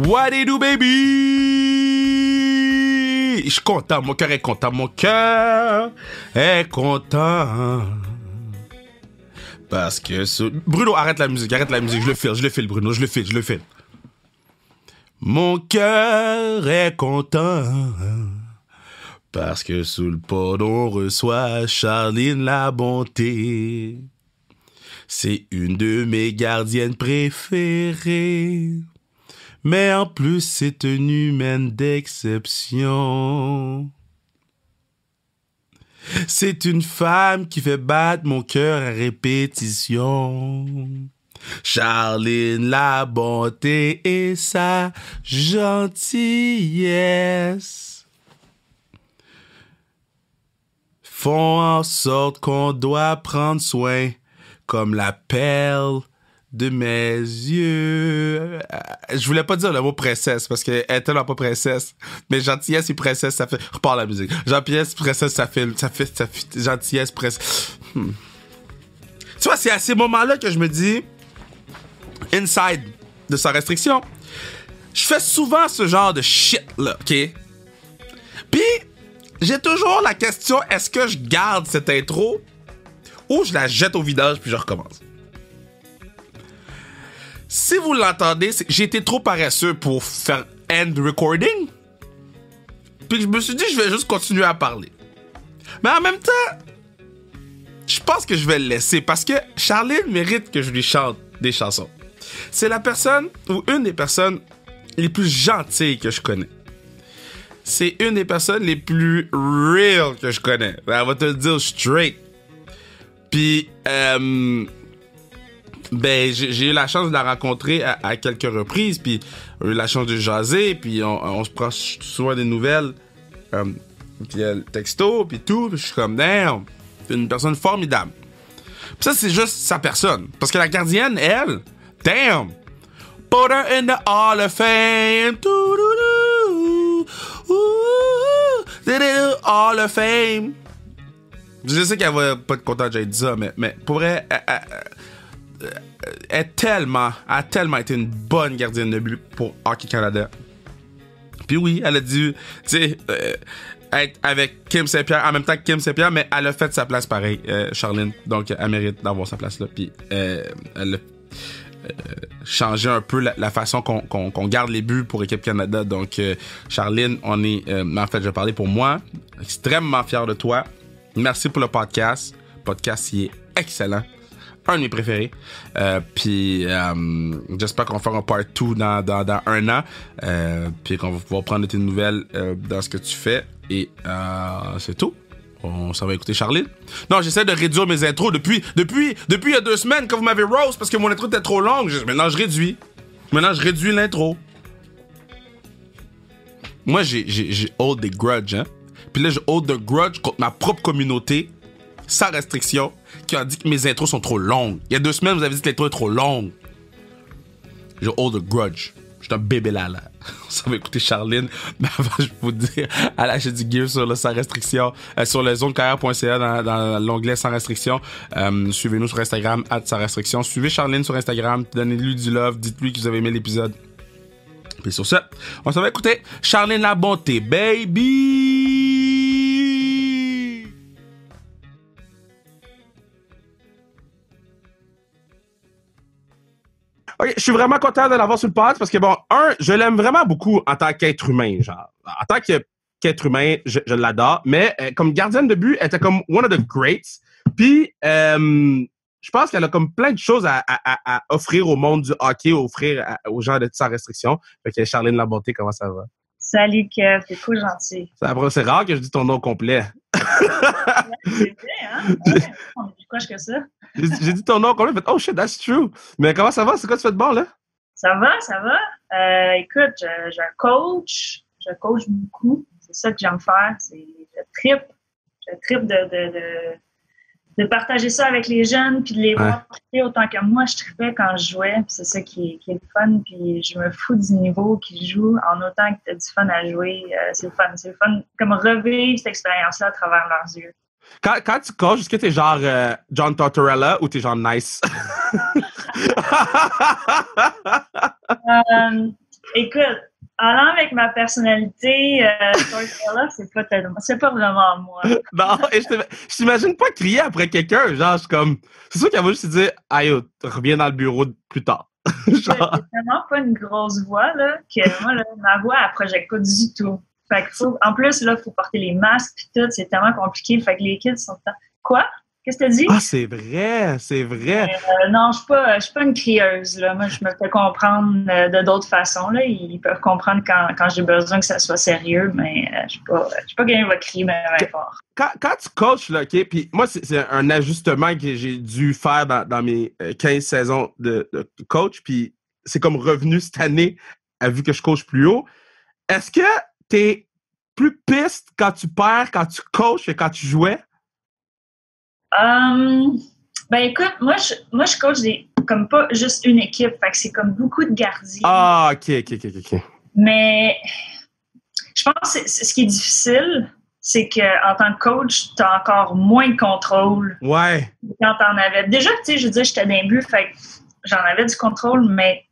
What it do, baby? Je suis content, mon cœur est content, mon cœur est content. Parce que... Bruno, arrête la musique, je le file, Bruno, je le file. Mon cœur est content. Parce que sous le pod, on reçoit Charline la bonté. C'est une de mes gardiennes préférées. Mais en plus, c'est une humaine d'exception. C'est une femme qui fait battre mon cœur à répétition. Charline la bonté et sa gentillesse font en sorte qu'on doit prendre soin comme la perle de mes yeux. Je voulais pas dire le mot princesse parce qu'elle est tellement pas princesse. Mais gentillesse et princesse, ça fait... Repars la musique. Gentillesse, princesse, ça fait gentillesse, princesse. Tu vois, c'est à ces moments-là que je me dis, inside de Sans Restriction, je fais souvent ce genre de shit-là, OK? Puis, j'ai toujours la question, est-ce que je garde cette intro ou je la jette au vidange puis je recommence? Si vous l'entendez, j'ai été trop paresseux pour faire end recording. Puis je me suis dit, je vais juste continuer à parler. Mais en même temps, je pense que je vais le laisser parce que Charline mérite que je lui chante des chansons. C'est la personne ou une des personnes les plus gentilles que je connais. C'est une des personnes les plus real que je connais. Elle va te le dire straight. Puis, j'ai eu la chance de la rencontrer à quelques reprises, puis j'ai eu la chance de jaser, puis on se prend souvent des nouvelles, puis le texto, puis tout, puis je suis comme, damn, c'est une personne formidable. Puis ça, c'est juste sa personne. Parce que la gardienne, elle, damn, put her in the Hall of Fame, Hall of Fame. Je sais qu'elle va pas être contente que j'aie dit ça, mais pour elle, a tellement été une bonne gardienne de but pour Hockey Canada. Puis oui, elle a dû, être avec Kim Saint-Pierre en même temps que Kim Saint-Pierre, mais elle a fait sa place pareil, Charline. Donc, elle mérite d'avoir sa place là. Puis elle a changé un peu la façon qu'on garde les buts pour Équipe Canada. Donc, Charline, on est, en fait, je vais parler pour moi, extrêmement fier de toi. Merci pour le podcast. Le podcast, il est excellent. Un de mes préférés. Puis j'espère qu'on va faire un part 2 dans un an. Puis qu'on va pouvoir prendre tes nouvelles dans ce que tu fais. Et c'est tout. On s'en va écouter Charline. Non, j'essaie de réduire mes intros depuis il y a 2 semaines quand vous m'avez roast parce que mon intro était trop longue. Maintenant, je réduis l'intro. Moi, j'ai hold des grudges, hein. Puis là, je hold the grudge contre ma propre communauté, sans restriction, qui a dit que mes intros sont trop longues. Il y a 2 semaines, vous avez dit que l'intro est trop longue. Je hold a grudge. Je suis un bébé là. Ça va écouter Charline. Mais avant, je vais vous dire, à lâcher du gear sur le sans restriction, sur le zonecarrière.ca dans l'onglet sans restriction. Suivez-nous sur Instagram, @sans restriction. Suivez Charline sur Instagram, donnez-lui du love, dites-lui que vous avez aimé l'épisode. Puis sur ça, on s'en va écouter Charline la bonté, baby! Ok, je suis vraiment content de l'avoir sur le pod parce que, bon, je l'aime vraiment beaucoup en tant qu'être humain, genre. En tant qu'être humain, je l'adore, mais comme gardienne de but, elle était comme one of the greats. Puis, je pense qu'elle a comme plein de choses à offrir au monde du hockey, offrir aux gens de Sans Restriction. Fait que Charline la bonté, comment ça va? Salut Kev, t'es cool, gentil. C'est rare que je dise ton nom complet. C'est vrai, hein? Ouais, on est plus proche que ça. J'ai dit ton nom complet, j'ai fait « Oh shit, that's true! » Mais comment ça va? C'est quoi tu fais de bon, là? Ça va. Écoute, je coach beaucoup. C'est ça que j'aime faire. Je trippe de partager ça avec les jeunes puis de les voir triper autant que moi je trippais quand je jouais. Puis c'est ça qui est le fun. Puis je me fous du niveau qu'ils jouent en autant que t'as du fun à jouer. C'est le fun. Comme revivre cette expérience-là à travers leurs yeux. Quand tu coaches, est-ce que t'es genre John Tortorella ou t'es genre nice? Écoute, allant avec ma personnalité, là, c'est pas vraiment moi. Non, et je t'imagine pas crier après quelqu'un. Genre, je suis comme. C'est sûr qu'elle va juste se dire, aïe, reviens dans le bureau plus tard. J'ai tellement pas une grosse voix, là, que moi, là, ma voix, elle projette pas du tout. Fait que en plus, là, faut porter les masques pis tout, c'est tellement compliqué. Fait que les kids sont quoi? Qu'est-ce que t'as dit? Ah, c'est vrai, c'est vrai. Non, je suis pas une crieuse, là. Moi, je me fais comprendre de d'autres façons, là. Ils peuvent comprendre quand j'ai besoin que ça soit sérieux, mais je suis pas quelqu'un qui va crier bien fort. Quand tu coaches, là, OK, puis moi, c'est un ajustement que j'ai dû faire dans mes 15 saisons de coach, puis c'est comme revenu cette année, vu que je coach plus haut. Est-ce que t'es plus piste quand tu perds, quand tu coaches que quand tu jouais? Ben écoute, moi je coach comme pas juste une équipe, fait que c'est comme beaucoup de gardiens. Ah, OK. Mais je pense que ce qui est difficile, c'est qu'en tant que coach, tu as encore moins de contrôle. Ouais. Quand t'en avais. Déjà, tu sais, je veux dire, j'étais d'un but, fait que j'en avais du contrôle, mais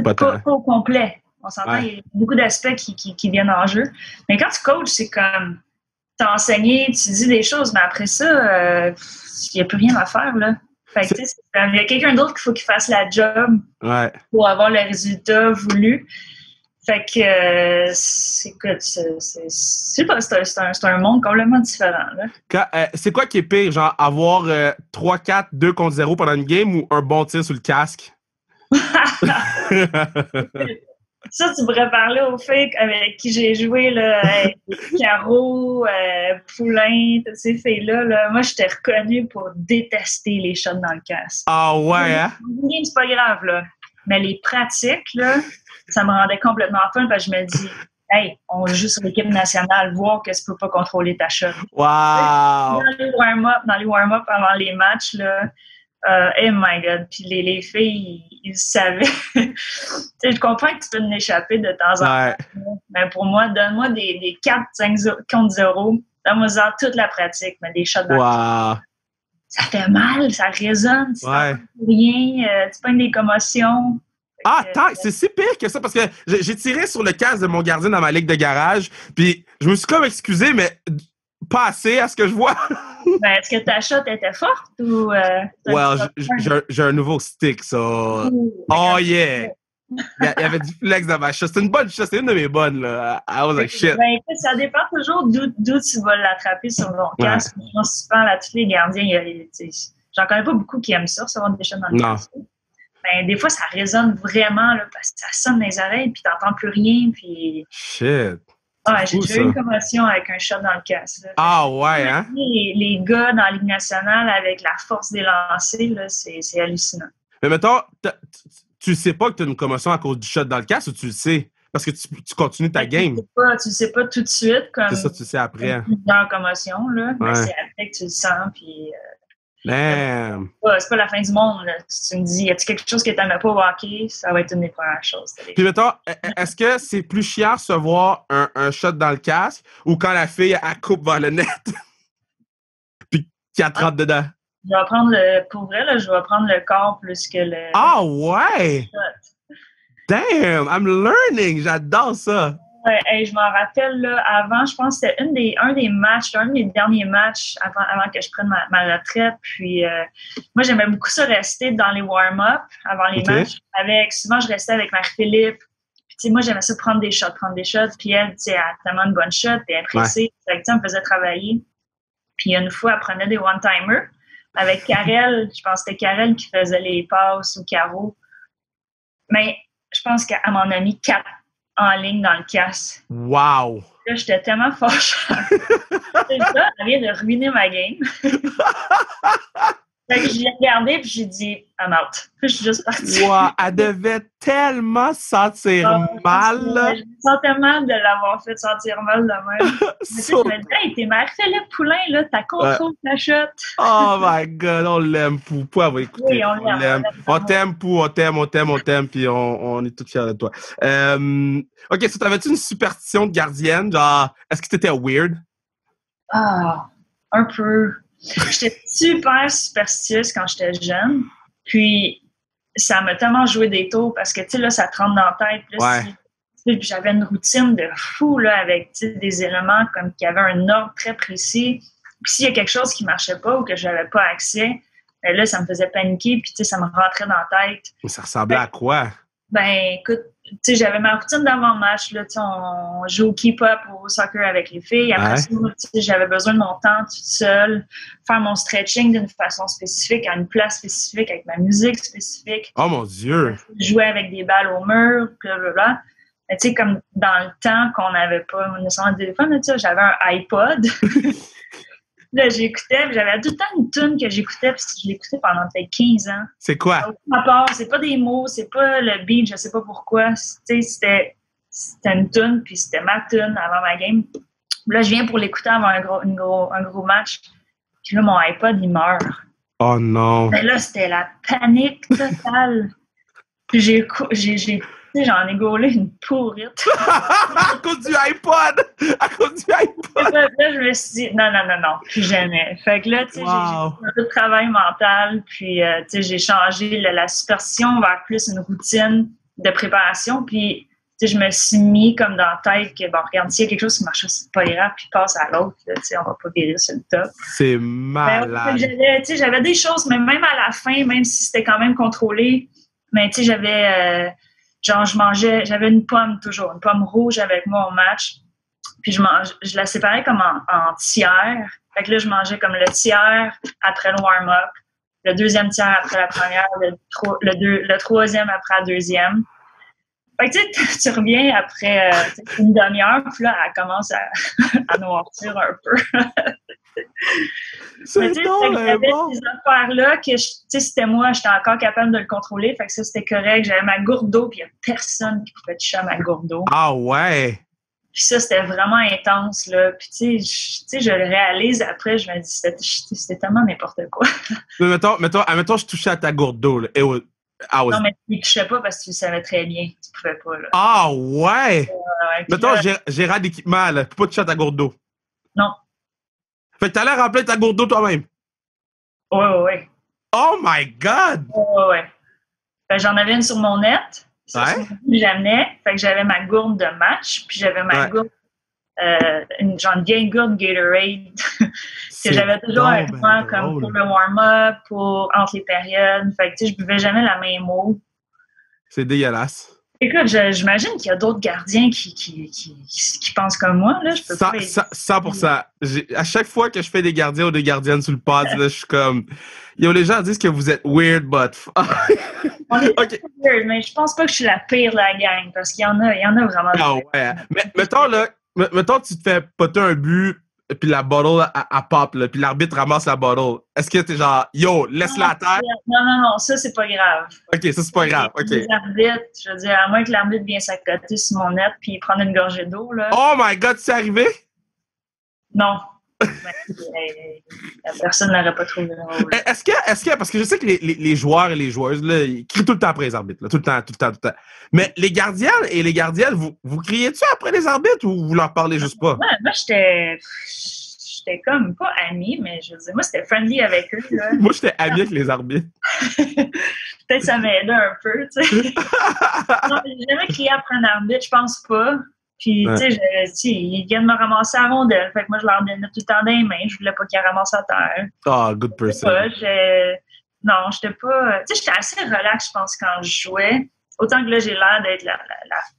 pas au complet. On s'entend, il y a beaucoup d'aspects qui viennent en jeu. Mais quand tu coaches, c'est comme t'as enseigné, tu dis des choses, mais après ça, il n'y a plus rien à faire, là. Fait que, tu sais, il y a quelqu'un d'autre qu'il faut qu'il fasse la job pour avoir le résultat voulu. Fait que, c'est un monde complètement différent, là. C'est quoi qui est pire, genre avoir 3-4, 2 contre 0 pendant une game ou un bon tir sur le casque? Ça, tu pourrais parler aux filles avec qui j'ai joué, là, Caro, Poulain, toutes ces filles-là. Là. Moi, j'étais reconnue pour détester les shots dans le casque. Ah ouais, hein? C'est pas grave, là. Mais les pratiques, là, ça me rendait complètement fun parce que je me dis, hey, on joue sur l'équipe nationale, voir que tu peux pas contrôler ta shot. Wow! Dans les warm-up avant les matchs, là, oh my God. Puis les filles, ils savaient. Je comprends que tu peux en échapper de temps en temps. Mais pour moi, donne-moi des 4-5 contre 0. Donne-moi toute la pratique, mais des shots dans ça fait mal, ça résonne. Tu n'entends rien. Tu pognes des commotions. C'est si pire que ça, parce que j'ai tiré sur le casque de mon gardien dans ma ligue de garage, puis je me suis comme excusé, mais pas assez à ce que je vois. Ben, est-ce que ta shot était forte ou... j'ai un nouveau stick, ça. Oh yeah! Il y avait du flex dans ma shot. C'est une bonne shot, c'est une de mes bonnes, là. I was like shit. Ben, écoute, ça dépend toujours d'où tu vas l'attraper sur ton casque. Je pense souvent à tous les gardiens, j'en connais pas beaucoup qui aiment ça, recevoir des shots dans le casque. Ben, des fois, ça résonne vraiment, là, parce que ça sonne dans les oreilles, puis t'entends plus rien, puis... Shit! J'ai déjà eu une commotion avec un shot dans le casque. Là. Ah ouais, hein? Les gars dans la Ligue nationale, avec la force des lancers, là, c'est hallucinant. Mais mettons, tu sais pas que tu as une commotion à cause du shot dans le casque ou tu le sais? Parce que tu continues ta game. Tu sais pas tout de suite. C'est ça, tu sais après. Plusieurs commotions, là. Mais c'est après que tu le sens, puis... Damn! C'est pas la fin du monde. Là. Si tu me dis, y a-t-il quelque chose que t'aimais pas au hockey, ça va être une des premières choses. Puis mettons, est-ce que c'est plus chiant de recevoir un shot dans le casque ou quand la fille, elle coupe vers le net puis qu'elle te rentre dedans? Je vais prendre pour vrai, là, je vais prendre le corps plus que le... Ah ouais! Shot. Damn! I'm learning! J'adore ça! Ouais, je m'en rappelle, là, avant, je pense que c'était un des matchs, un de mes derniers matchs avant que je prenne ma retraite. Puis, moi, j'aimais beaucoup ça, rester dans les warm-up avant les matchs. Souvent, je restais avec Marie-Philippe. Puis, tu sais, moi, j'aimais ça prendre des shots. Puis, elle, tu sais, elle a tellement de bonnes shots, puis elle est pressée. Fait que, elle me faisait travailler. Puis, une fois, elle prenait des one-timers avec Karel. Je pense que c'était Karel qui faisait les passes ou Caro. Mais je pense qu'elle m'en a mis 4 en ligne dans le casque. Wow! Là, j'étais tellement fâchée. Ça, elle vient de ruiner ma game. Fait que je l'ai regardé puis j'ai dit I'm out. Puis je suis juste partie. Wow, elle devait tellement sentir mal. Je me sentais mal de l'avoir fait sentir mal de même. Je me disais, hey, t'es Marie-Philippe Poulain, là, t'as contrôle ta shot. Oh my God, on l'aime, Pou. Pou, elle va écouter. Oui, on l'aime. On t'aime, Pou, on t'aime, puis on est tous fiers de toi. OK, so t'avais-tu une superstition de gardienne? Genre, est-ce que t'étais weird? Un peu. J'étais super superstitieuse quand j'étais jeune. Puis, ça m'a tellement joué des tours parce que, tu sais, là, ça te rentre dans la tête. Là, Puis j'avais une routine de fou là, avec des éléments comme qui avaient un ordre très précis. Puis s'il y a quelque chose qui marchait pas ou que j'avais pas accès, ben là, ça me faisait paniquer, puis ça me rentrait dans la tête. Mais ça ressemblait à quoi? Ben, écoute, j'avais ma routine d'avant-match, là, on joue au keep-up au soccer avec les filles. Après ça, j'avais besoin de mon temps toute seule, faire mon stretching d'une façon spécifique, à une place spécifique, avec ma musique spécifique. Oh mon Dieu! Jouer avec des balles au mur, blablabla. Mais tu sais, comme dans le temps qu'on n'avait pas nécessairement de téléphone, j'avais un iPod. Là, j'écoutais, j'avais tout le temps une tune que j'écoutais, puis je l'écoutais pendant peut-être 15 ans. C'est quoi? À part, c'est pas des mots, c'est pas le beat, je sais pas pourquoi. C'était une tune, puis c'était ma tune avant ma game. Là, je viens pour l'écouter avant un gros match. Puis là, mon iPod, il meurt. Oh non! Mais là, c'était la panique totale. Puis j'en ai gaulé une pourrite. À cause du iPod! À cause du iPod! Là, je me suis dit, non, plus jamais. Fait que là, tu sais, j'ai fait un peu de travail mental, puis, tu sais, j'ai changé la superstition vers plus une routine de préparation, puis, tu sais, je me suis mis comme dans la tête que, bon, regarde, s'il y a quelque chose qui marche, c'est pas grave, puis passe à l'autre, tu sais, on va pas virer sur le top. C'est malade. J'avais des choses, mais même à la fin, même si c'était quand même contrôlé, mais tu sais, genre, j'avais une pomme toujours, une pomme rouge avec moi au match. Puis je la séparais comme en tiers. Fait que là, je mangeais comme le tiers après le warm-up, le deuxième tiers après la première, le troisième après la deuxième. Fait que tu reviens après une demi-heure, puis là, elle commence à noircir un peu. C'est j'avais ces affaires-là que, c'était moi, j'étais encore capable de le contrôler. Fait que ça, c'était correct. J'avais ma gourde d'eau, puis il n'y a personne qui pouvait toucher à ma gourde d'eau. Ah ouais! Puis ça, c'était vraiment intense, là. Puis tu sais, je le réalise après, je me dis, c'était tellement n'importe quoi. Mais mettons, je touchais à ta gourde d'eau, là. Non, mais tu ne touchais pas parce que tu le savais très bien. Tu pouvais pas, là. Ah ouais! Mettons, là, gérant d'équipement, là. Tu peux pas toucher à ta gourde d'eau. Non. Fait que t'allais remplir ta gourde d'eau toi-même. Ouais. Oh my God! Ouais. Fait que j'en avais une sur mon net. Ça, j'amenais. Fait que j'avais ma gourde de match, puis j'avais ma gourde, une vieille gourde Gatorade, que j'avais toujours avec moi comme pour le warm-up, pour entre les périodes. Fait que tu sais, je buvais jamais la même eau. C'est dégueulasse. Écoute, j'imagine qu'il y a d'autres gardiens qui pensent comme moi. Là. Je peux pas 100%. À chaque fois que je fais des gardiens ou des gardiennes sur le pod, là, je suis comme... Yo, les gens disent que vous êtes weird, but... On est okay. Weird, mais je pense pas que je suis la pire de la gang, parce qu'il y en a vraiment... Ah ouais. Mais mettons, tu te fais poter un but, puis la bottle, elle pop, là, puis l'arbitre ramasse la bottle. Est-ce que t'es genre, yo, laisse-la à terre? Non, ça, c'est pas grave. OK, ça, c'est pas grave. OK. Les arbitres, je veux dire, à moins que l'arbitre vienne s'accoter sur mon net puis prendre une gorgée d'eau, là. Oh my God, c'est arrivé? Non. La personne n'aurait pas trouvé drôle. Est-ce que, parce que je sais que les joueurs et les joueuses, là, ils crient tout le temps après les arbitres, là, tout le temps. Mais les gardiens et les gardiennes, vous criez-tu après les arbitres ou vous leur parlez juste pas? Ouais, moi, j'étais comme pas amie, mais je veux dire, moi, c'était friendly avec eux, là. Moi, j'étais amie avec les arbitres. Peut-être ça m'aidait un peu, tu sais. Non, j'ai jamais crié après un arbitre, je pense pas. Puis, tu sais, ils viennent me ramasser à rondelle. Fait que moi, je leur donnais tout le temps des mains. Je voulais pas qu'ils ramassent à terre. Ah, good person. Non, j'étais pas... Tu sais, j'étais assez relax, je pense, quand je jouais. Autant que là, j'ai l'air d'être la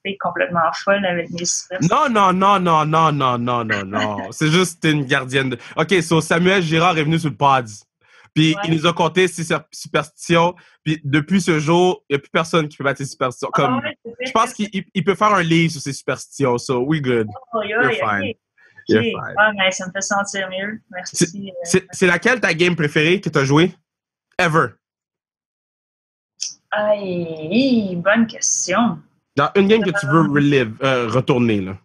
fille complètement folle avec mes stress. Non. C'est juste une gardienne de... OK, so Samuel Girard est venu sur le pod. Puis il nous a conté ses superstitions. Puis depuis ce jour, il n'y a plus personne qui peut battre ses superstitions. Comme, je pense qu'il peut faire un livre sur ses superstitions. So, we good. You're fine. You're fine. Ah, mais ça me fait sentir mieux. Merci. C'est laquelle ta game préférée que tu as jouée? Ever? Aïe, bonne question. Dans une game que tu veux retourner, là.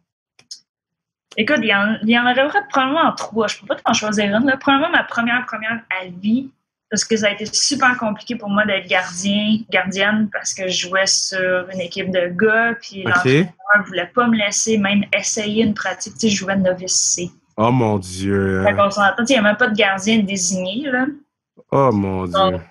Écoute, il y en aurait probablement en 3. Je ne peux pas t'en choisir une. Là. Probablement ma première à vie, parce que ça a été super compliqué pour moi d'être gardienne, parce que je jouais sur une équipe de gars, puis l'entraîneur ne voulait pas me laisser même essayer une pratique. Tu sais, je jouais novice C. Oh mon Dieu! Fait qu'on s'entend, il n'y a même pas de gardien désigné, là. Oh mon Dieu. Donc,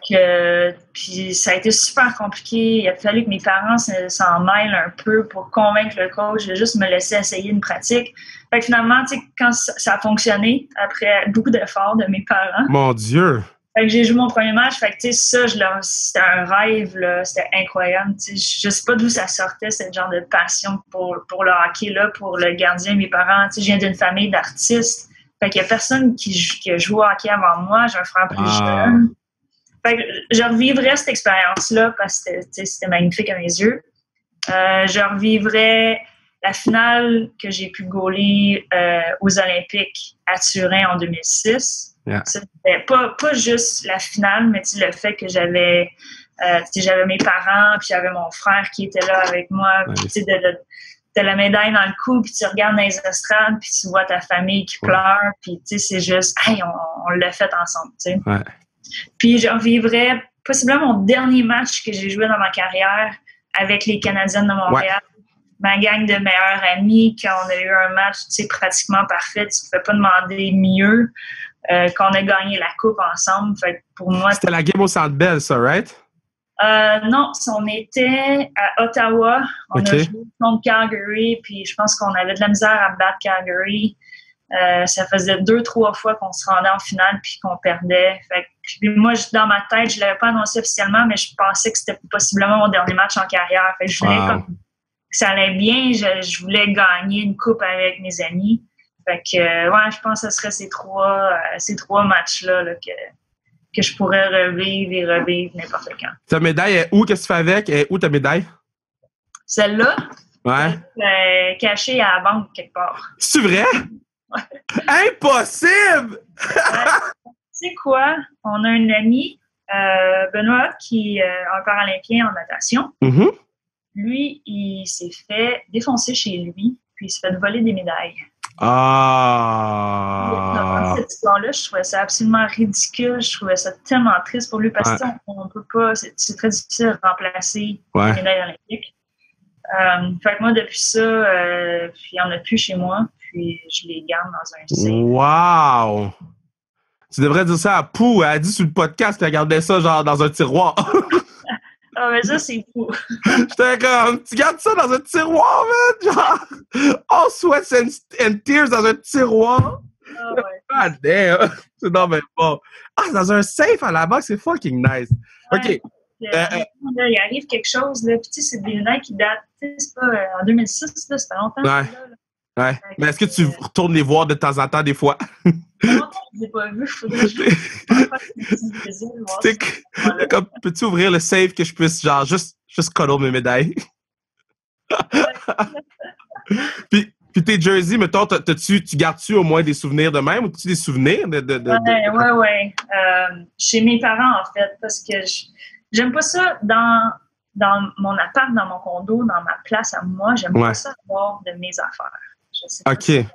puis ça a été super compliqué. Il a fallu que mes parents s'en mêlent un peu pour convaincre le coach de juste me laisser essayer une pratique. Fait que finalement, tu sais, quand ça a fonctionné, après beaucoup d'efforts de mes parents, Mon Dieu. fait que j'ai joué mon premier match. Fait que, tu sais, ça, c'était un rêve, là. C'était incroyable. Tu sais, je sais pas d'où ça sortait, ce genre de passion pour le hockey, là, pour le gardien. Mes parents, tu sais, je viens d'une famille d'artistes. Fait qu'il y a personne qui a joué au hockey avant moi. J'ai un frère plus jeune. Fait que je revivrais cette expérience-là parce que c'était magnifique à mes yeux. Je revivrais la finale que j'ai pu goaler aux Olympiques à Turin en 2006. Yeah. C'était pas juste la finale, mais le fait que j'avais mes parents, puis j'avais mon frère qui était là avec moi, puis t'as la médaille dans le cou, puis tu regardes dans les estrades, puis tu vois ta famille qui pleure, puis c'est juste, hey, on l'a fait ensemble, tu sais. Ouais. Puis je revivrais possiblement mon dernier match que j'ai joué dans ma carrière avec les Canadiennes de Montréal. Ouais. Ma gang de meilleurs amis, quand on a eu un match pratiquement parfait, tu ne pouvais pas demander mieux, qu'on a gagné la coupe ensemble. Fait que pour moi, c'était la game au Centre Bell, ça, right? Non, on était à Ottawa. On a joué contre Calgary, puis je pense qu'on avait de la misère à battre Calgary. Ça faisait 2-3 fois qu'on se rendait en finale puis qu'on perdait. Fait que, puis moi, dans ma tête, je ne l'avais pas annoncé officiellement, mais je pensais que c'était possiblement mon dernier match en carrière. Fait que je voulais que ça allait bien. Je voulais gagner une coupe avec mes amis. Fait que, je pense que ce serait ces trois matchs-là là, que je pourrais revivre n'importe quand. Ta médaille est où? Qu'est-ce que tu fais avec? Et où ta médaille? Celle-là? Ouais. Cachée à la banque quelque part. C'est vrai? Ouais. Impossible! Tu sais quoi? On a un ami, Benoît, qui est un paralympien en natation. Mm-hmm. Lui, il s'est fait défoncer chez lui, puis il s'est fait voler des médailles. Ah! Cette histoire-là, je trouvais ça absolument ridicule. Je trouvais ça tellement triste pour lui parce qu'on peut pas. C'est très difficile de remplacer les médailles olympiques. Fait que moi, depuis ça, puis il n'y en a plus chez moi, puis je les garde dans un safe. Wow! Tu devrais dire ça à Pou. Elle a dit sur le podcast qu'elle gardait ça genre dans un tiroir. Ah, mais ça, c'est fou. J'étais comme, tu gardes ça dans un tiroir, man? Genre, all sweats and tears dans un tiroir. Oh, ouais. God damn. C'est non, mais bon. Ah, dans un safe à la base, c'est fucking nice. Ouais. OK. Il arrive quelque chose, là. Puis, tu sais, c'est des lunettes qui datent, tu sais, c'est pas en 2006, là, ça fait longtemps. Ouais. Ouais. Mais est-ce que tu retournes les voir de temps en temps, des fois? Non, je les ai pas vus. Faudrait que je comme, peux-tu ouvrir le safe que je puisse, genre, juste cuddle mes médailles? puis tes jerseys, mettons, tu gardes-tu au moins des souvenirs de même ou as-tu des souvenirs Ouais. Chez mes parents, en fait, parce que j'aime pas ça dans mon appart, dans mon condo, dans ma place à moi. J'aime pas ça avoir de mes affaires. Je sais pas. OK. Fait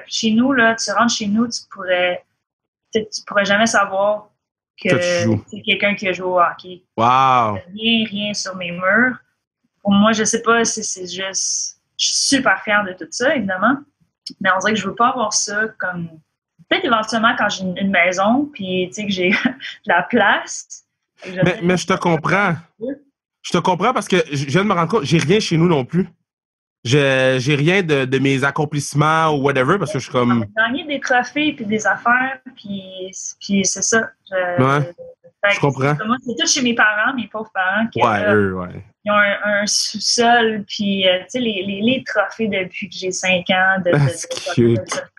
que chez nous, là, tu rentres chez nous, tu pourrais jamais savoir que c'est quelqu'un qui a joué au hockey. Wow. Rien sur mes murs. Pour moi, je sais pas si c'est juste... Je suis super fière de tout ça, évidemment. Mais on dirait que je veux pas avoir ça comme... Peut-être éventuellement quand j'ai une maison, puis tu sais que j'ai de la place. Mais je te comprends. Je te comprends parce que je viens de me rendre compte, j'ai rien chez nous non plus. J'ai rien de mes accomplissements ou whatever parce que je suis comme... J'ai gagné des trophées puis des affaires, puis c'est ça. Je comprends. Moi, c'est tout chez mes parents, mes pauvres parents. Qui, ils ont un sous-sol, puis tu sais, les trophées depuis que j'ai 5 ans, de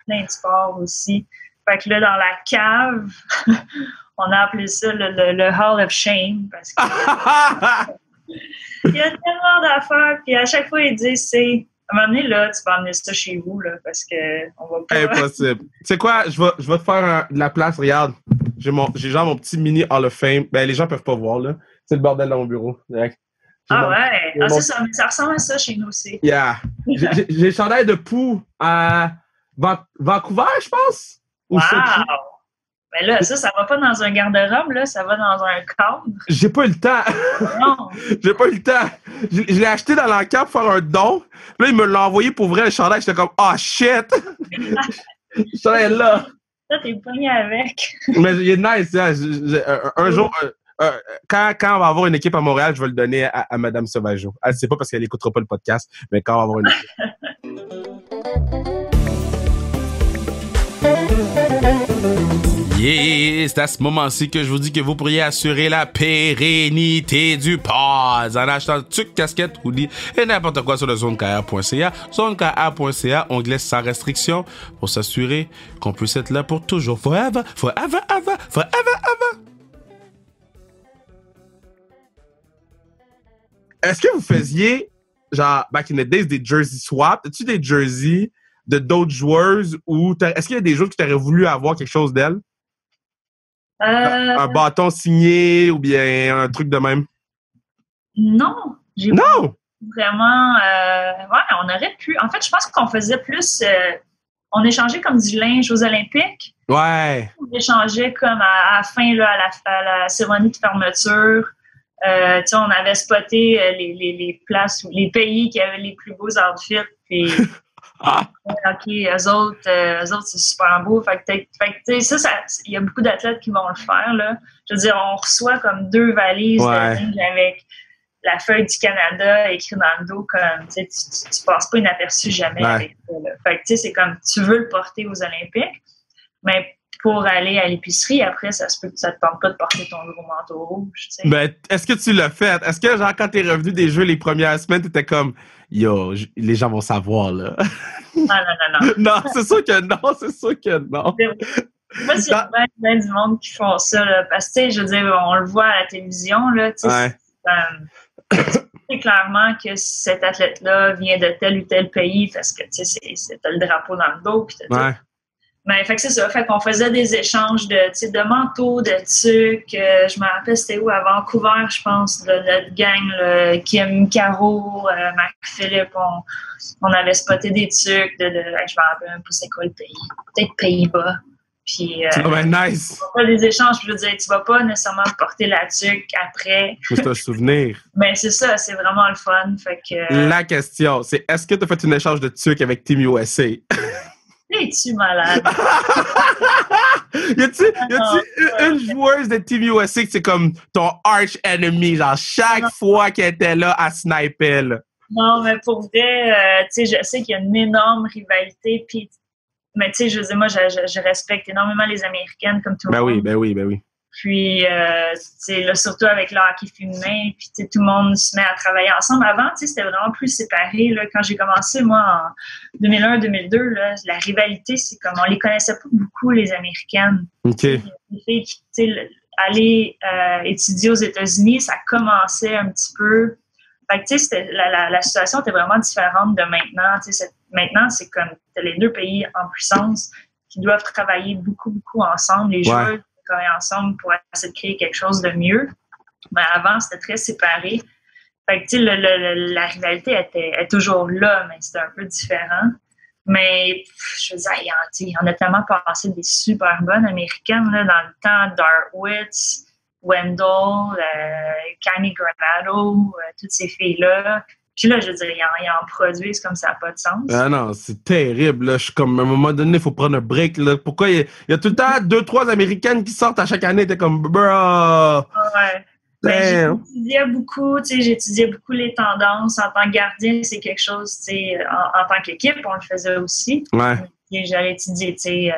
plein de sports aussi. Fait que là, dans la cave, on a appelé ça le Hall of Shame, parce que... Il y a tellement d'affaires, puis à chaque fois, ils disent, à un moment donné, là, tu peux emmener ça chez vous, là, parce qu'on va pas... Impossible. Tu sais quoi, je vais te faire de la place, regarde. J'ai genre mon petit mini Hall of Fame. Ben, les gens peuvent pas voir, là. C'est le bordel dans mon bureau. C'est ça, mais ça ressemble à ça chez nous aussi. Yeah. J'ai le chandail de Pou à Vancouver, je pense. Wow! Mais là, ça va pas dans un garde-robe, là, ça va dans un cadre. J'ai pas eu le temps. Non. J'ai pas eu le temps. Je l'ai acheté dans l'encamp pour faire un don. Là, il me l'a envoyé pour vrai, le chandail. J'étais comme, oh shit! Le chandail est là. Là, t'es pogné avec. Mais il est nice, hein. Un jour, quand on va avoir une équipe à Montréal, je vais le donner à Madame Sauvageau. Elle sait pas parce qu'elle écoutera pas le podcast, mais quand on va avoir une équipe. Yeah, c'est à ce moment-ci que je vous dis que vous pourriez assurer la pérennité du pod en achetant tuc, casquette, hoodie et n'importe quoi sur le zonekr.ca. Zonekr.ca, onglet sans restriction pour s'assurer qu'on puisse être là pour toujours. Forever, forever, ever, forever, ever. Est-ce que vous faisiez, genre, back in the days, des jersey swap? As-tu des jerseys de d'autres joueuses ou est-ce qu'il y a des joueurs que tu aurais voulu avoir quelque chose d'elles? Un bâton signé ou bien un truc de même? Non. Non! Vraiment, ouais, on aurait pu. En fait, je pense qu'on faisait plus. On échangeait comme du linge aux Olympiques. Ouais. On échangeait comme à la fin, là, à la cérémonie de fermeture. On avait spoté les places ou les pays qui avaient les plus beaux outfits. Puis, OK, eux autres, c'est super beau. Fait que ça, il y a beaucoup d'athlètes qui vont le faire, là. Je veux dire, on reçoit comme 2 valises de linge avec la feuille du Canada écrite dans le dos, comme, tu passes pas inaperçu jamais avec ça, là. Fait que, c'est comme, tu veux le porter aux Olympiques, mais pour aller à l'épicerie, après, ça se peut que ça te tente pas de porter ton gros manteau rouge, tu sais. Ben, est-ce que tu l'as fait? Est-ce que, genre, quand t'es revenu des Jeux les premières semaines, t'étais comme, yo, les gens vont savoir, là? Non. Non, c'est sûr que non. Moi, c'est bien du monde qui font ça, là, parce que, tu sais, je veux dire, on le voit à la télévision, là, tu sais, c'est clairement que cet athlète-là vient de tel ou tel pays parce que, tu sais, t'as le drapeau dans le dos, pis t'as tout. Mais fait que c'est ça, fait qu'on faisait des échanges de manteaux, de tucs. Je me rappelle, c'était où, à Vancouver, je pense, de notre gang, là, Kim, Caro, Marc Philippe, on avait spoté des tucs je me rappelle même pas c'est quoi le pays, peut-être Pays-Bas. Puis, nice. On fait des échanges, je veux dire, tu vas pas nécessairement porter la tuque après. C'est un souvenir. Mais c'est ça, c'est vraiment le fun. Fait que, la question, c'est est-ce que tu as fait un échange de tucs avec Team USA? Es-tu malade? y a-tu une joueuse de Team USA que c'est comme ton arch enemy, genre chaque fois qu'elle était là, à sniper, là? Non, mais pour vrai, tu sais, je sais qu'il y a une énorme rivalité, puis, mais tu sais, je veux dire, moi, je respecte énormément les Américaines, comme tout le monde. Ben oui. Puis, tu sais, là, surtout avec le hockey féminin, puis tu sais, tout le monde se met à travailler ensemble. Avant, tu sais, c'était vraiment plus séparé, là. Quand j'ai commencé, moi, en 2001-2002, là, la rivalité, c'est comme, on les connaissait pas beaucoup, les Américaines. OK. Les filles qui, tu sais, aller étudier aux États-Unis, ça commençait un petit peu. Fait que, tu sais, la situation était vraiment différente de maintenant. Tu sais, maintenant, c'est comme, t'as les 2 pays en puissance qui doivent travailler beaucoup, beaucoup ensemble. Les joueurs travailler ensemble pour essayer de créer quelque chose de mieux. Mais avant, c'était très séparé. Fait que, tu sais, la rivalité est toujours là, mais c'était un peu différent. Mais, je veux dire, il y en a tellement passé des super bonnes américaines, là, dans le temps. Darwitz, Wendell, Cammy Granado, toutes ces filles-là. Puis là, je veux dire, ils en produisent comme ça n'a pas de sens. Ah non, c'est terrible. Là. Je suis comme, à un moment donné, il faut prendre un break. Là. Pourquoi il y a tout le temps 2-3 Américaines qui sortent à chaque année? T'es comme, bro! Ouais. Ben, j'étudiais beaucoup les tendances. En tant que gardien, c'est quelque chose, tu sais, en tant qu'équipe, on le faisait aussi. Ouais. Et j'allais étudier, tu sais,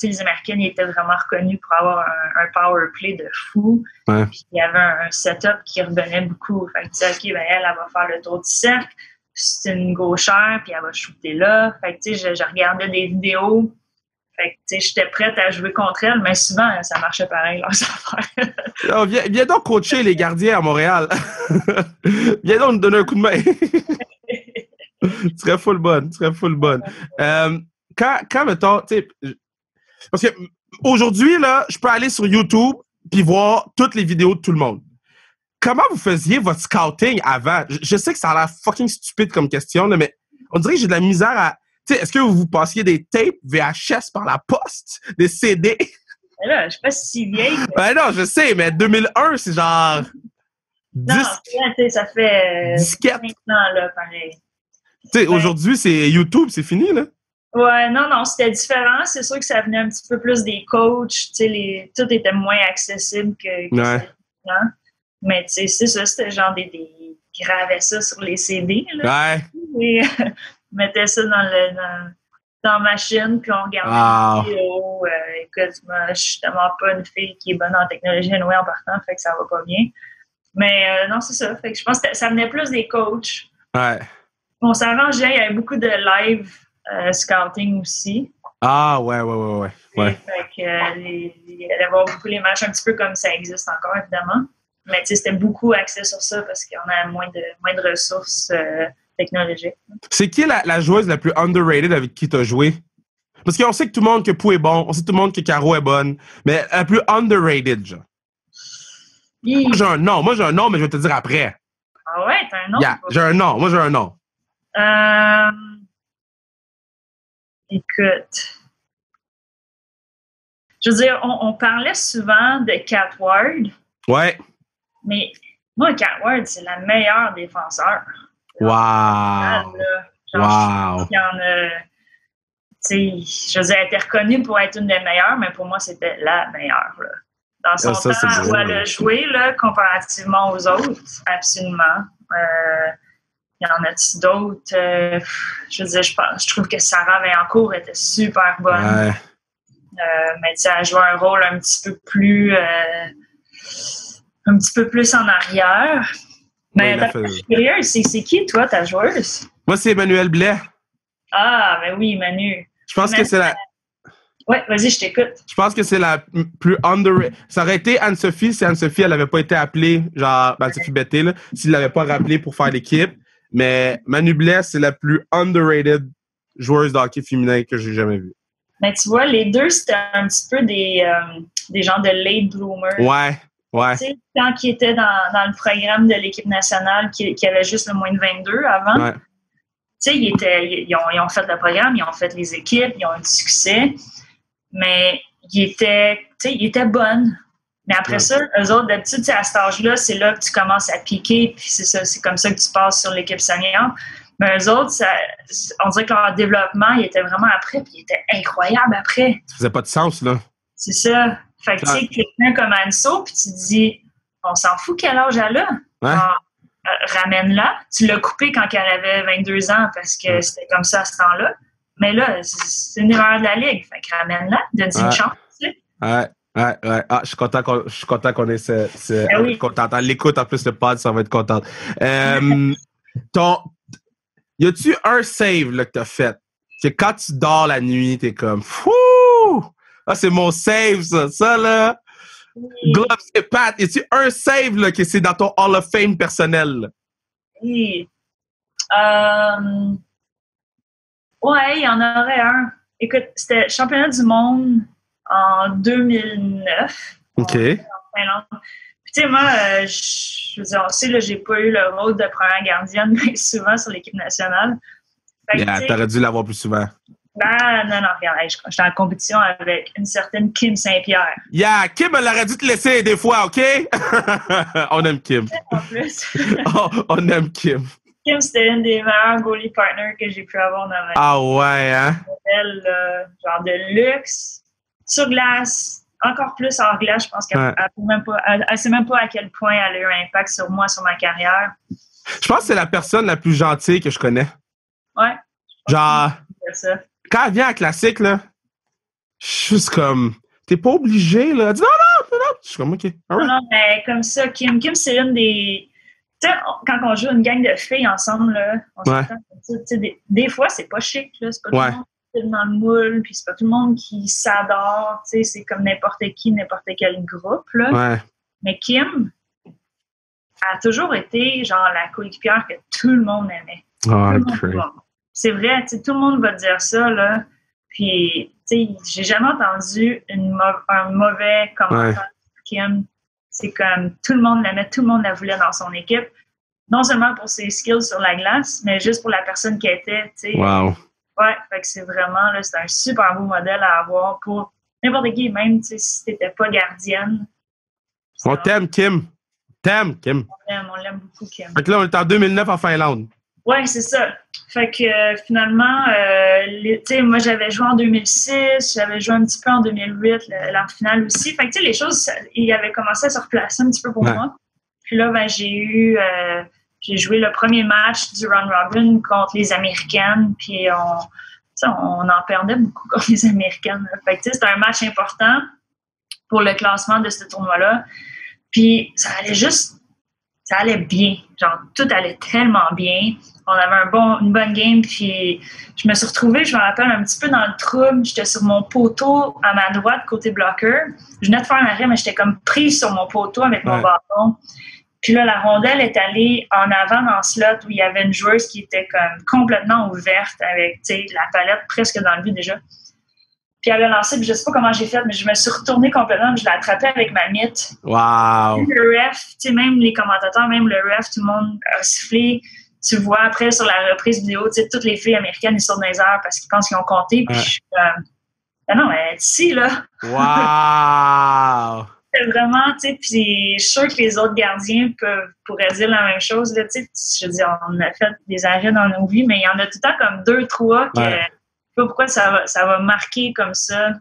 les Américaines, ils étaient vraiment reconnus pour avoir un power play de fou. Ouais. Puis il y avait un setup qui revenait beaucoup. Fait que tu sais, OK, ben elle va faire le tour du cercle. C'est une gauchère, puis elle va shooter là. Fait que tu sais, je regardais des vidéos. Fait que tu sais, j'étais prête à jouer contre elle, mais souvent, ça marchait pareil, leurs affaires. Oh, viens donc coacher les gardiens à Montréal. Viens donc nous donner un coup de main. Tu serais full bonne. Quand mettons, tu sais, parce que aujourd'hui, là, je peux aller sur YouTube puis voir toutes les vidéos de tout le monde. Comment vous faisiez votre scouting avant? Je sais que ça a l'air fucking stupide comme question, là, mais on dirait que j'ai de la misère à... Tu sais, est-ce que vous passiez des tapes VHS par la poste? Des CD? Ben là, je sais pas si vieille. Ben non, je sais, mais 2001, c'est genre... Non, ça fait... disquette. 5 ans, là, pareil. Tu sais, aujourd'hui, c'est YouTube, c'est fini, là. Ouais, non, c'était différent. C'est sûr que ça venait un petit peu plus des coachs. Tu sais, tout était moins accessible que ça Ouais. l'est maintenant. Mais tu sais, c'est ça, c'était genre ils gravaient ça sur les CD, là. Ouais. Et mettaient ça dans la machine, puis on regardait Ah. les vidéos. Écoute, moi, je suis tellement pas une fille qui est bonne en technologie anyway, en partant, fait que ça va pas bien. Mais non, c'est ça. Fait que je pense que ça venait plus des coachs. Ouais. On s'arrangeait, il y avait beaucoup de live scouting aussi. Ah, ouais. Fait que, il allait voir beaucoup les matchs, un petit peu comme ça existe encore, évidemment. Mais tu sais, c'était beaucoup axé sur ça parce qu'on a moins de ressources technologiques. C'est qui la joueuse la plus underrated avec qui tu as joué? Parce qu'on sait que tout le monde que Pou est bon, on sait tout le monde que Caro est bonne, mais la plus underrated, genre. Moi, j'ai un nom, mais je vais te dire après. Ah ouais, t'as un nom? Yeah, j'ai un nom. Moi, j'ai un nom. Écoute. Je veux dire, on parlait souvent de Cat Ward. Ouais. Mais moi, Cat Ward, c'est la meilleure défenseur. Wow. Genre, il y en a. Tu sais, je veux dire, elle était reconnue pour être une des meilleures, mais pour moi, c'était la meilleure. Là. Dans son temps où elle a joué, là, comparativement aux autres, absolument. Il y en a-t-il d'autres? Je veux dire, je trouve que Sarah Vaillancourt était super bonne. Ouais. Mais tu sais, elle jouait un rôle un petit peu plus en arrière. Mais je suis curieuse, c'est qui, toi, ta joueuse? Moi, c'est Emmanuel Blais. Ah, ben oui, Manu. Je pense que c'est la... Ouais, vas-y, je t'écoute. Je pense que c'est la plus underrated. Ça aurait été Anne-Sophie si Anne-Sophie, elle n'avait pas été appelée, genre, Anne-Sophie Betté, là, s'il ne l'avait pas rappelée pour faire l'équipe. Mais Manu Blais, c'est la plus underrated joueuse de hockey féminin que j'ai jamais vue. Mais tu vois, les deux, c'était un petit peu des gens de late bloomers. Ouais. Tu sais, quand ils étaient dans le programme de l'équipe nationale, qui avait juste le moins de 22 avant, ouais. Tu sais, ils ont fait le programme, ils ont fait les équipes, ils ont eu du succès, mais ils étaient bonnes. Mais après ça, eux autres, d'habitude, à cet âge-là, c'est là que tu commences à piquer, puis c'est comme ça que tu passes sur l'équipe senior. Mais eux autres, on dirait que leur développement, il était vraiment après, puis il était incroyable après. Ça faisait pas de sens, là. C'est ça. Fait que tu sais, quelqu'un comme Anso, puis tu te dis, on s'en fout quel âge elle a. Ouais. Ramène-la. Tu l'as coupée quand elle avait 22 ans parce que c'était comme ça à ce temps-là. Mais là, c'est une erreur de la Ligue. Fait que ramène-la, donne-y une chance. Tu sais. Ouais. Ah, je suis content qu'on ait oui. contente. L'écoute, en plus, le pod, ça va être contente. Y a-tu un save là, que t'as fait? Que quand tu dors la nuit, t'es comme, fouh! Ah, c'est mon save, ça. Ça, là. Oui. Gloves et Pat, y a-tu un save là, que c'est dans ton Hall of Fame personnel? Oui. Ouais, il y en aurait un. Écoute, c'était le championnat du monde en 2009. OK. En Finlande. Puis, tu sais, moi, je veux dire, on sait, là, j'ai pas eu le rôle de première gardienne, mais souvent sur l'équipe nationale. T'aurais dû l'avoir plus souvent. Ben, non, regarde, j'étais en compétition avec une certaine Kim Saint-Pierre. Yeah, Kim, elle aurait dû te laisser des fois, OK? On aime Kim. En plus. On aime Kim. Kim, c'était une des meilleures goalie partners que j'ai pu avoir dans ma vie. Ah ouais, hein? Elle, genre de luxe, sur glace, encore plus hors glace. Je pense qu'elle elle sait même pas à quel point elle a eu un impact sur moi, sur ma carrière. Je pense que c'est la personne la plus gentille que je connais. Ouais. Genre, ça. Quand elle vient à Classique, là, je suis juste comme, t'es pas obligé, là. Elle dit non. Je suis comme, OK. Right. Non, mais comme ça, Kim, c'est une des... Tu sais, quand on joue une gang de filles ensemble, là, on s'entend comme ça. Des fois, c'est pas chic, là. C'est pas tout le monde qui est dans le moule, puis c'est pas tout le monde qui s'adore. Tu sais, c'est comme n'importe qui, n'importe quel groupe, là. Ouais. Mais Kim a toujours été, genre, la coéquipière que tout le monde aimait. C'est vrai, tu sais, tout le monde va te dire ça, là. Puis, tu sais, j'ai jamais entendu un mauvais commentaire de Kim. C'est comme tout le monde l'aimait, tout le monde la voulait dans son équipe. Non seulement pour ses skills sur la glace, mais juste pour la personne qu'elle était, tu sais. Wow. Ouais, fait que c'est vraiment, là, c'est un super beau modèle à avoir pour n'importe qui, même, tu sais, si t'étais pas gardienne. On t'aime, Kim. On l'aime On l'aime beaucoup, Kim. Fait que là, on est en 2009 en Finlande. Ouais, c'est ça. Fait que finalement, tu sais, moi j'avais joué en 2006, j'avais joué un petit peu en 2008, la finale aussi. Fait que tu sais, les choses, il avait commencé à se replacer un petit peu pour moi. Puis là, ben j'ai joué le premier match du round robin contre les Américaines, puis on en perdait beaucoup contre les Américaines. Fait que tu sais, c'était un match important pour le classement de ce tournoi-là. Puis ça allait bien. Genre, tout allait tellement bien. On avait une bonne game, puis je me suis retrouvée, je me rappelle, un petit peu dans le trouble. J'étais sur mon poteau à ma droite, côté bloqueur. Je venais de faire un arrêt, mais j'étais comme prise sur mon poteau avec mon bâton. Puis là, la rondelle est allée en avant dans le slot où il y avait une joueuse qui était comme complètement ouverte avec, tu sais, la palette presque dans le but déjà. Puis elle a lancé, puis je sais pas comment j'ai fait, mais je me suis retournée complètement, puis je l'ai attrapée avec ma mythe. Wow! Le ref, tu sais, même les commentateurs, même le ref, tout le monde a sifflé. Tu vois, après, sur la reprise vidéo, tu sais, toutes les filles américaines, ils sortent dans les airs parce qu'ils pensent qu'ils ont compté. Puis je suis comme, ben non, elle est ici, là. Wow! C'est vraiment, tu sais, puis je suis sûre que les autres gardiens pourraient dire la même chose, là, tu sais. Je veux dire, on a fait des arrêts dans nos vies, mais il y en a tout le temps comme 2, 3 que... Je sais pas pourquoi ça va marquer comme ça.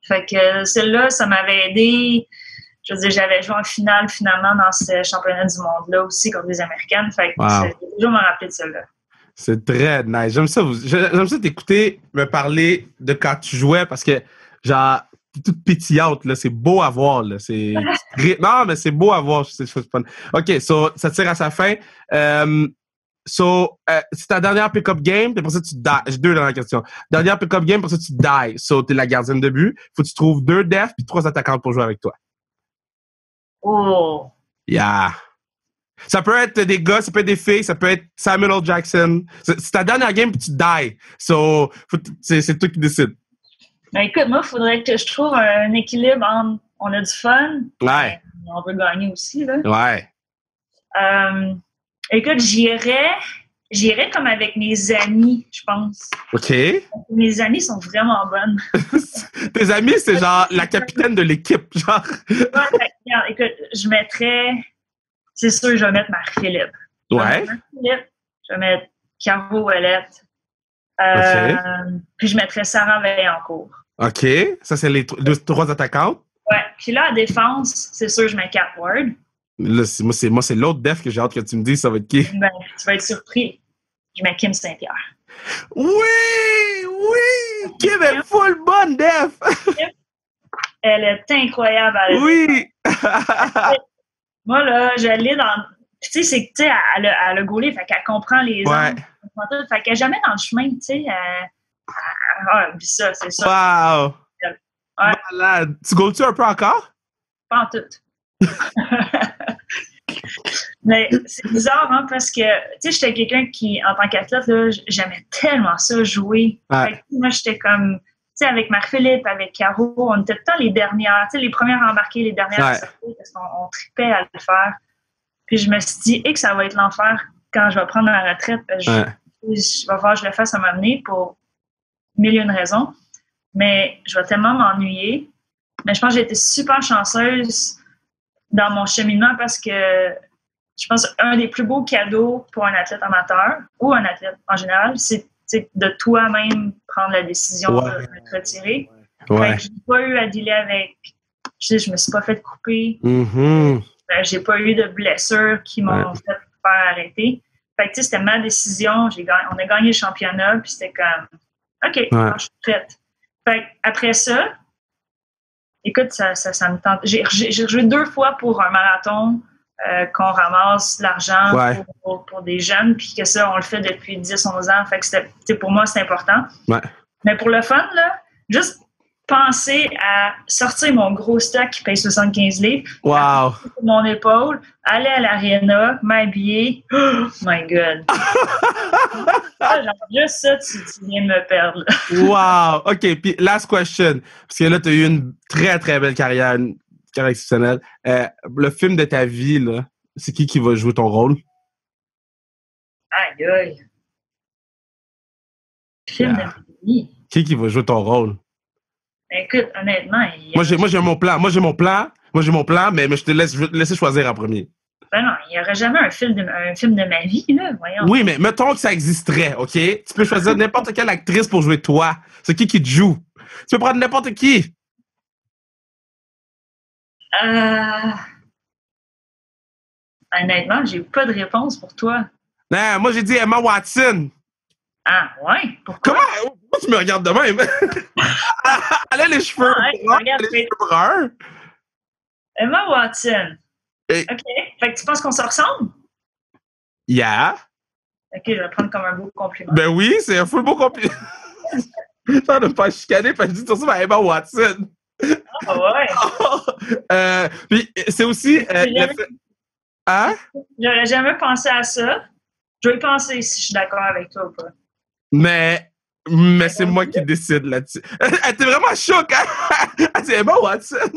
Fait que celle-là, ça m'avait aidé. Je veux dire, j'avais joué en finale finalement dans ce championnat du monde-là aussi contre les Américaines. Fait que j'ai toujours me rappeler de celle-là. C'est très nice. J'aime ça t'écouter me parler de quand tu jouais parce que, genre, t'es toute pétillante, là. C'est beau à voir, là. Non, mais c'est beau à voir. C'est fun. OK, so, ça tire à sa fin. C'est ta dernière pick-up game, puis après ça, tu die. J'ai 2 dernières questions. Dernière pick-up game, après ça, tu die. So, t'es la gardienne de but. Faut que tu trouves 2 defs puis 3 attaquantes pour jouer avec toi. Oh! Yeah! Ça peut être des gars, ça peut être des filles, ça peut être Samuel L. Jackson. C'est ta dernière game puis tu die. So, c'est toi qui décides. Ben écoute, moi, il faudrait que je trouve un équilibre entre on a du fun, ouais. On veut gagner aussi, là. Ouais. Écoute, j'irais comme avec mes amis, je pense. OK. Mes amis sont vraiment bonnes. Tes amis, c'est genre la capitaine de l'équipe, genre. Ouais, écoute, je mettrais... C'est sûr, je vais mettre Marie-Philippe. Ouais. Je vais mettre Caro Ouellette. Puis je mettrais Sarah Vaillancourt. OK. Ça, c'est les 3 attaquantes. Ouais. Puis là, à défense, c'est sûr, je mets Cat Ward. Là, moi, c'est l'autre def que j'ai hâte que tu me dises, ça va être qui? Ben, tu vas être surpris. Je mets Kim Saint-Pierre. Oui! Kim est full bonne, def! Elle est incroyable à la oui! Moi, là, je l'ai dans... Tu sais, c'est que, tu sais, elle a gaulé, fait qu'elle comprend les angles. Fait qu'elle est jamais dans le chemin, tu sais. Ça, c'est ça. Wow! Ouais. Malade. Tu gaules-tu un peu encore? Pas en tout. Mais c'est bizarre, hein, parce que, tu sais, j'étais quelqu'un qui, en tant qu'athlète, là, j'aimais tellement ça, jouer. Ouais. Fait que, moi, j'étais comme, tu sais, avec Marie-Philippe, avec Caro, on était tout le temps les dernières, tu sais, les premières à embarquer, les dernières à sortir, parce qu'on tripait à le faire. Puis je me suis dit, que ça va être l'enfer quand je vais prendre ma retraite. Je vais falloir que je le fasse à m'amener pour 1001 raisons. Mais je vais tellement m'ennuyer. Mais je pense que j'ai été super chanceuse dans mon cheminement parce que je pense qu'un des plus beaux cadeaux pour un athlète amateur ou un athlète en général, c'est de toi-même prendre la décision de te retirer. Ouais. Je n'ai pas eu à dealer avec... Je me suis pas fait couper. Mm-hmm. J'ai pas eu de blessures qui m'ont fait faire arrêter. Fait que, c'était ma décision. On a gagné le championnat, puis c'était comme, OK, je suis prête. Fait que, après ça, écoute, ça me tente. J'ai joué 2 fois pour un marathon qu'on ramasse l'argent pour des jeunes, puis que ça, on le fait depuis 10-11 ans. Fait que pour moi, c'est important. Ouais. Mais pour le fun, là, juste penser à sortir mon gros stock qui paye 75 livres, sur mon épaule, aller à l'aréna, m'habiller. Oh my God! Genre, juste ça, tu viens de me perdre. Wow! OK, puis last question. Parce que là, tu as eu une très, très belle carrière, une carrière exceptionnelle. Le film de ta vie, là, c'est qui va jouer ton rôle? Aïe, aïe! Film de ma vie? Qui va jouer ton rôle? Écoute, honnêtement... Moi, j'ai mon plan, mais je te laisse choisir en premier. Ben non, il n'y aurait jamais un film de ma vie, là, voyons. Oui, mais mettons que ça existerait, OK? Tu peux choisir n'importe quelle actrice pour jouer toi. C'est qui te joue? Tu peux prendre n'importe qui. Honnêtement, j'ai pas de réponse pour toi. Non, moi, j'ai dit Emma Watson. Ah, ouais? Pourquoi? Pourquoi tu me regardes de même? Elle a les cheveux bruns. Regarde, Les cheveux bruns. Emma Watson. Et- OK. Fait que tu penses qu'on se ressemble? Yeah. OK, je vais le prendre comme un beau compliment. Ben oui, c'est un full beau compliment. J'essaie de me faire chicaner parce que je dis tout ça à Emma Watson. Ah ouais. Puis c'est aussi... Hein? J'aurais jamais pensé à ça. Je vais y penser si je suis d'accord avec toi ou pas. Mais c'est moi qui décide là-dessus. Elle était vraiment choquée. Elle dit Emma Watson.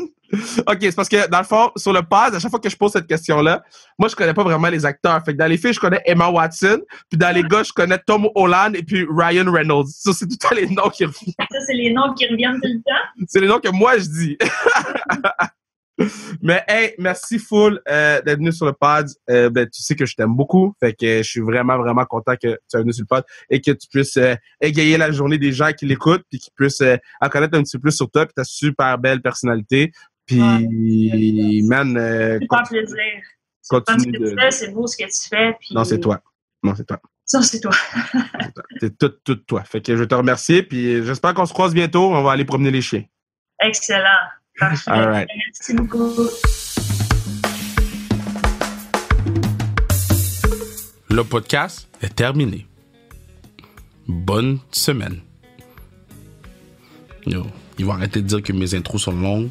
OK, c'est parce que dans le fond, sur le pod, à chaque fois que je pose cette question-là, moi, je connais pas vraiment les acteurs. Fait que dans les filles, je connais Emma Watson. Puis dans les gars, je connais Tom Holland et puis Ryan Reynolds. Ça, c'est tout le temps les noms qui reviennent. Ça, c'est les noms qui reviennent tout le temps? C'est les noms que moi, je dis. Mais hey, merci full d'être venu sur le pod. Ben, tu sais que je t'aime beaucoup. Fait que je suis vraiment, vraiment content que tu sois venu sur le pod et que tu puisses égayer la journée des gens qui l'écoutent puis qui puissent en connaître un petit peu plus sur toi puis ta super belle personnalité. Puis, man... C'est pas plaisir. Continue ce que tu fais, c'est beau ce que tu fais. Puis... Non, c'est toi. Non, c'est toi. Ça, c'est toi. C'est tout toi. Fait que je te remercie puis j'espère qu'on se croise bientôt. On va aller promener les chiens. Excellent. Parfait. All right. Merci beaucoup. Le podcast est terminé. Bonne semaine. Yo, ils vont arrêter de dire que mes intros sont longues.